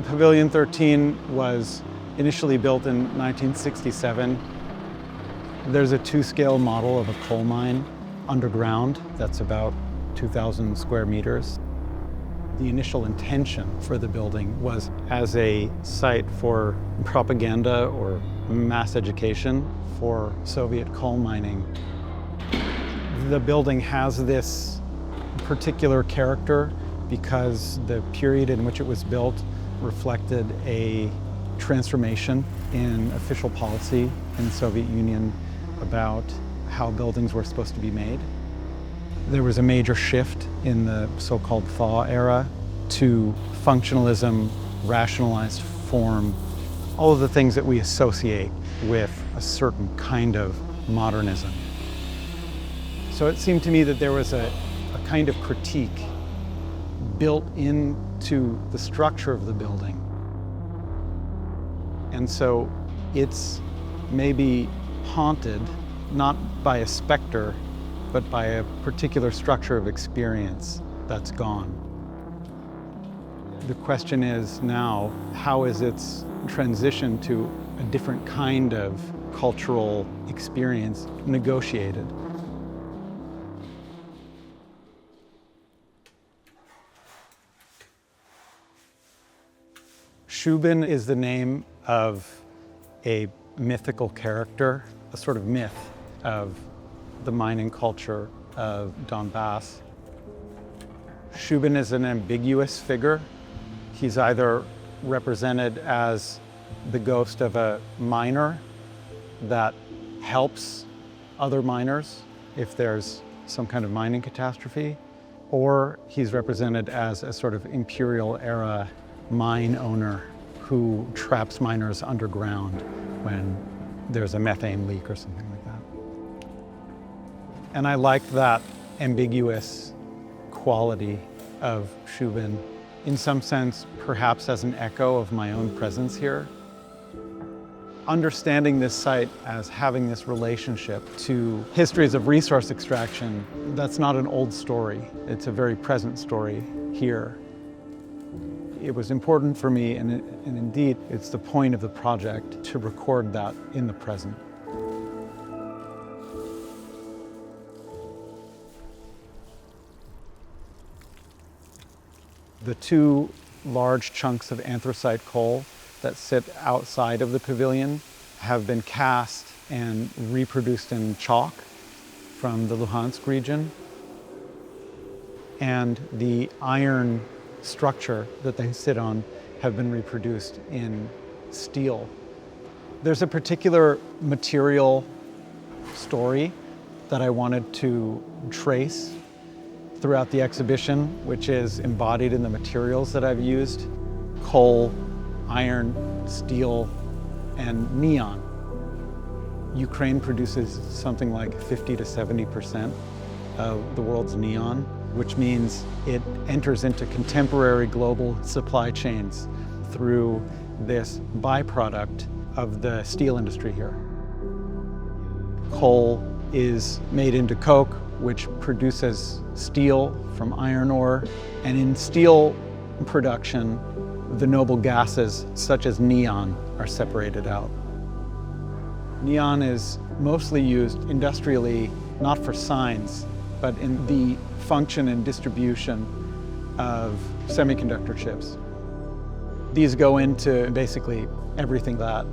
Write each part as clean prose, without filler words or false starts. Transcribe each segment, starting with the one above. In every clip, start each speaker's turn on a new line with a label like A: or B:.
A: Pavilion 13 was initially built in 1967. There's a 2-scale model of a coal mine underground that's about 2,000 square meters. The initial intention for the building was as a site for propaganda or mass education for Soviet coal mining. The building has this particular character because the period in which it was built reflected a transformation in official policy in the Soviet Union about how buildings were supposed to be made. There was a major shift in the so-called thaw era to functionalism, rationalized form, all of the things that we associate with a certain kind of modernism. So it seemed to me that there was a kind of critique built into the structure of the building. And so it's maybe haunted, not by a specter, but by a particular structure of experience that's gone. The question is now, how is its transition to a different kind of cultural experience negotiated? Shubin is the name of a mythical character, a sort of myth of the mining culture of Donbass. Shubin is an ambiguous figure. He's either represented as the ghost of a miner that helps other miners if there's some kind of mining catastrophe, or he's represented as a sort of imperial era mine owner who traps miners underground when there's a methane leak or something like that. And I liked that ambiguous quality of Shubin, in some sense, perhaps as an echo of my own presence here. Understanding this site as having this relationship to histories of resource extraction, that's not an old story. It's a very present story here. It was important for me, and indeed, it's the point of the project to record that in the present. The two large chunks of anthracite coal that sit outside of the pavilion have been cast and reproduced in chalk from the Luhansk region. And the iron structure that they sit on have been reproduced in steel. There's a particular material story that I wanted to trace throughout the exhibition, which is embodied in the materials that I've used: coal, iron, steel, and neon. Ukraine produces something like 50 to 70% of the world's neon, which means it enters into contemporary global supply chains through this byproduct of the steel industry here. Coal is made into coke, which produces steel from iron ore, and in steel production, the noble gases such as neon are separated out. Neon is mostly used industrially, not for signs, but in the function and distribution of semiconductor chips. These go into basically everything that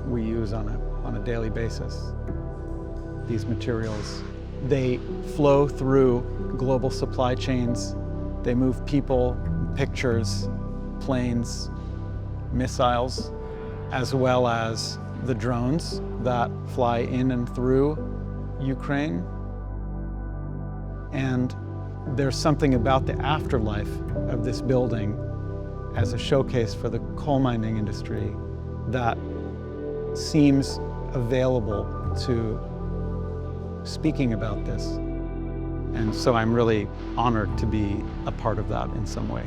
A: we use on a daily basis. These materials, they flow through global supply chains. They move people, pictures, planes, missiles, as well as the drones that fly in and through Ukraine. And there's something about the afterlife of this building as a showcase for the coal mining industry that seems available to speaking about this. And so I'm really honored to be a part of that in some way.